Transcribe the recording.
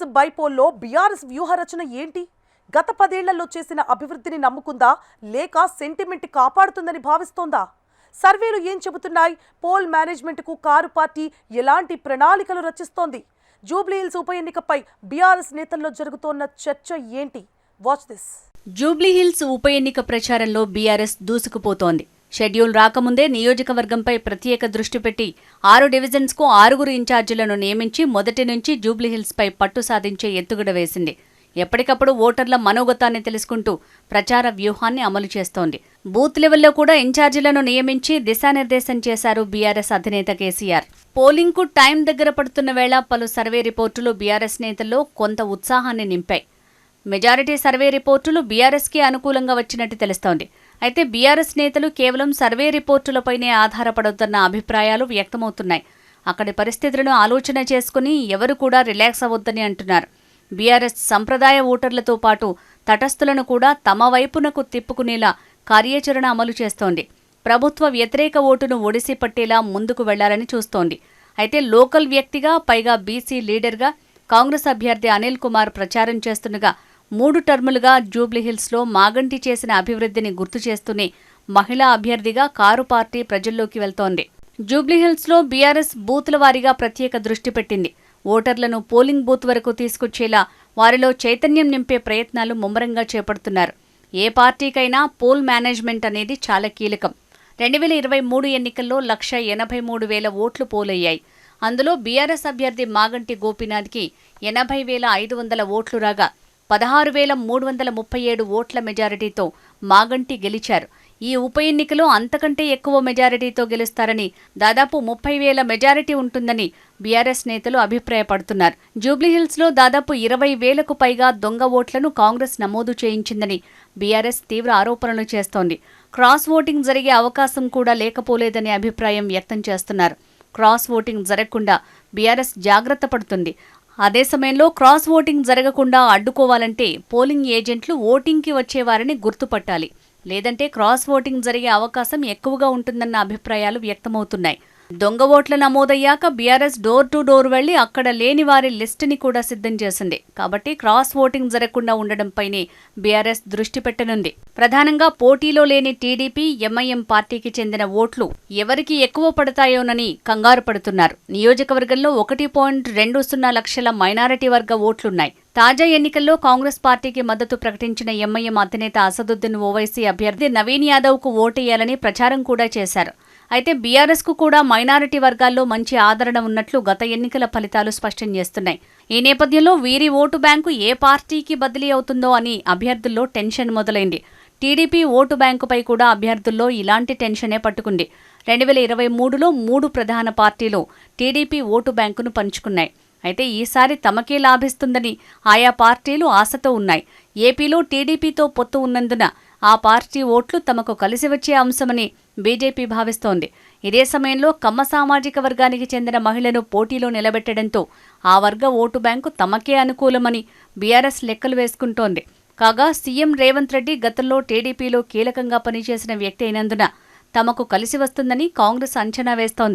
Jubilee Hills బైపోల్లో BRS వ్యూహరచన ఏంటి? గత 10 ఏళ్లలో చేసిన అభివృద్ధిని నమ్ముకుందా లేక సెంటిమెంట్ కాపాడుతుందని భావిస్తోందా? సర్వేలు ఏం చెబుతున్నాయి? పోల్ మేనేజ్మెంట్కు కారు పార్టీ ఎలాంటి ప్రణాళికలు రచిస్తోంది? జూబ్లీహిల్స్ ఉప ఎన్నికపై బీఆర్ఎస్ నేతల్లో జరుగుతోన్న చర్చ ఏంటి? Watch this. జూబ్లీహిల్స్ ఉప ఎన్నిక ప్రచారంలో బీఆర్ఎస్ దూసుకుపోతోంది. షెడ్యూల్ రాకముందే నియోజకవర్గంపై ప్రత్యేక దృష్టి పెట్టి 6 డివిజన్స్కు 6 ఇన్ఛార్జీలను నియమించి మొదటి నుంచి జూబ్లీహిల్స్పై పట్టు సాధించే ఎత్తుగడ వేసింది. ఎప్పటికప్పుడు ఓటర్ల మనోగతాన్ని తెలుసుకుంటూ ప్రచార వ్యూహాన్ని అమలు చేస్తోంది. బూత్ లెవెల్లో కూడా ఇన్ఛార్జీలను నియమించి దిశానిర్దేశం చేశారు బీఆర్ఎస్ అధినేత కేసీఆర్. పోలింగ్కు టైం దగ్గర పడుతున్న వేళ పలు సర్వే రిపోర్టులు బీఆర్ఎస్ నేతల్లో కొంత ఉత్సాహాన్ని నింపాయి. మెజారిటీ సర్వే రిపోర్టులు బీఆర్ఎస్కి అనుకూలంగా వచ్చినట్టు తెలుస్తోంది. అయితే బీఆర్ఎస్ నేతలు కేవలం సర్వే రిపోర్టులపైనే ఆధారపడుతున్న అభిప్రాయాలు వ్యక్తమవుతున్నాయి. అక్కడి పరిస్థితులను ఆలోచన చేసుకుని ఎవరు కూడా రిలాక్స్ అవ్వొద్దని అంటున్నారు. బీఆర్ఎస్ సంప్రదాయ ఓటర్లతో పాటు తటస్థులను కూడా తమ వైపునకు తిప్పుకునేలా కార్యాచరణ అమలు చేస్తోంది. ప్రభుత్వ వ్యతిరేక ఓటును ఒడిసి పట్టేలా ముందుకు వెళ్లాలని చూస్తోంది. అయితే లోకల్ వ్యక్తిగా, పైగా బీసీ లీడర్గా కాంగ్రెస్ అభ్యర్థి అనిల్ కుమార్ ప్రచారం చేస్తుండగా 3 టర్ములుగా జూబ్లీహిల్స్లో మాగంటి చేసిన అభివృద్ధిని గుర్తు చేస్తూనే మహిళా అభ్యర్థిగా కారు పార్టీ ప్రజల్లోకి వెళ్తోంది. జూబ్లీహిల్స్లో బీఆర్ఎస్ బూతుల వారీగా ప్రత్యేక దృష్టి పెట్టింది. ఓటర్లను పోలింగ్ బూత్ వరకు తీసుకొచ్చేలా వారిలో చైతన్యం నింపే ప్రయత్నాలు ముమ్మరంగా చేపడుతున్నారు. ఏ పార్టీకైనా పోల్ మేనేజ్మెంట్ అనేది చాలా కీలకం. 2023 ఎన్నికల్లో 1,83,000 ఓట్లు పోలయ్యాయి. అందులో బీఆర్ఎస్ అభ్యర్థి మాగంటి గోపీనాథ్కి 80,500 ఓట్లు రాగా 16,337 ఓట్ల మెజారిటీతో మాగంటి గెలిచారు. ఈ ఉప ఎన్నికలో అంతకంటే ఎక్కువ మెజారిటీతో గెలుస్తారని, దాదాపు 30,000 మెజారిటీ ఉంటుందని బీఆర్ఎస్ నేతలు అభిప్రాయపడుతున్నారు. జూబ్లీహిల్స్లో దాదాపు 20,000కు పైగా దొంగ ఓట్లను కాంగ్రెస్ నమోదు చేయించిందని బీఆర్ఎస్ తీవ్ర ఆరోపణలు చేస్తోంది. క్రాస్ ఓటింగ్ జరిగే అవకాశం కూడా లేకపోలేదనే అభిప్రాయం వ్యక్తం చేస్తున్నారు. క్రాస్ ఓటింగ్ జరగకుండా బీఆర్ఎస్ జాగ్రత్త పడుతుంది. అదే సమయంలో క్రాస్ ఓటింగ్ జరగకుండా అడ్డుకోవాలంటే పోలింగ్ ఏజెంట్లు ఓటింగ్కి వచ్చేవారిని గుర్తుపట్టాలి. లేదంటే క్రాస్ ఓటింగ్ జరిగే అవకాశం ఎక్కువగా ఉంటుందన్న అభిప్రాయాలు వ్యక్తమవుతున్నాయి. దొంగ ఓట్ల నమోదయ్యాక బీఆర్ఎస్ డోర్ టు డోర్ వెళ్లి అక్కడ లేని వారి లిస్టుని కూడా సిద్ధం చేసింది. కాబట్టి క్రాస్ ఓటింగ్ జరగకుండా ఉండడంపైనే బీఆర్ఎస్ దృష్టి పెట్టనుంది. ప్రధానంగా పోటీలో లేని టీడీపీ, ఎంఐఎం పార్టీకి చెందిన ఓట్లు ఎవరికి ఎక్కువ పడతాయోనని కంగారు పడుతున్నారు. నియోజకవర్గంలో 1.20 లక్షల మైనారిటీ వర్గ ఓట్లున్నాయి. తాజా ఎన్నికల్లో కాంగ్రెస్ పార్టీకి మద్దతు ప్రకటించిన ఎంఐఎం అధినేత అసదుద్దీన్ ఓవైసీ అభ్యర్థి నవీన్ యాదవ్కు ఓటేయాలని ప్రచారం కూడా చేశారు. అయితే బీఆర్ఎస్కు కూడా మైనారిటీ వర్గాల్లో మంచి ఆదరణ ఉన్నట్లు గత ఎన్నికల ఫలితాలు స్పష్టం చేస్తున్నాయి. ఈ నేపథ్యంలో వీరి ఓటు బ్యాంకు ఏ పార్టీకి బదిలీ అవుతుందో అని అభ్యర్థుల్లో టెన్షన్ మొదలైంది. టీడీపీ ఓటు బ్యాంకుపై కూడా అభ్యర్థుల్లో ఇలాంటి టెన్షనే పట్టుకుంది. 2023లో 3 ప్రధాన పార్టీలు టీడీపీ ఓటు బ్యాంకును పంచుకున్నాయి. అయితే ఈసారి తమకే లాభిస్తుందని ఆయా పార్టీలు ఆశతో ఉన్నాయి. ఏపీలో టీడీపీతో పొత్తు ఉన్నందున ఆ పార్టీ ఓట్లు తమకు కలిసి వచ్చే అంశమని బీజేపీ భావిస్తోంది. ఇదే సమయంలో కమ్మ సామాజిక వర్గానికి చెందిన మహిళను పోటీలో నిలబెట్టడంతో ఆ వర్గ ఓటు బ్యాంకు తమకే అనుకూలమని బీఆర్ఎస్ లెక్కలు వేసుకుంటోంది. కాగా సీఎం రేవంత్ రెడ్డి గతంలో టీడీపీలో కీలకంగా పనిచేసిన వ్యక్తి అయినందున తమకు కలిసి వస్తుందని కాంగ్రెస్ అంచనా వేస్తోంది.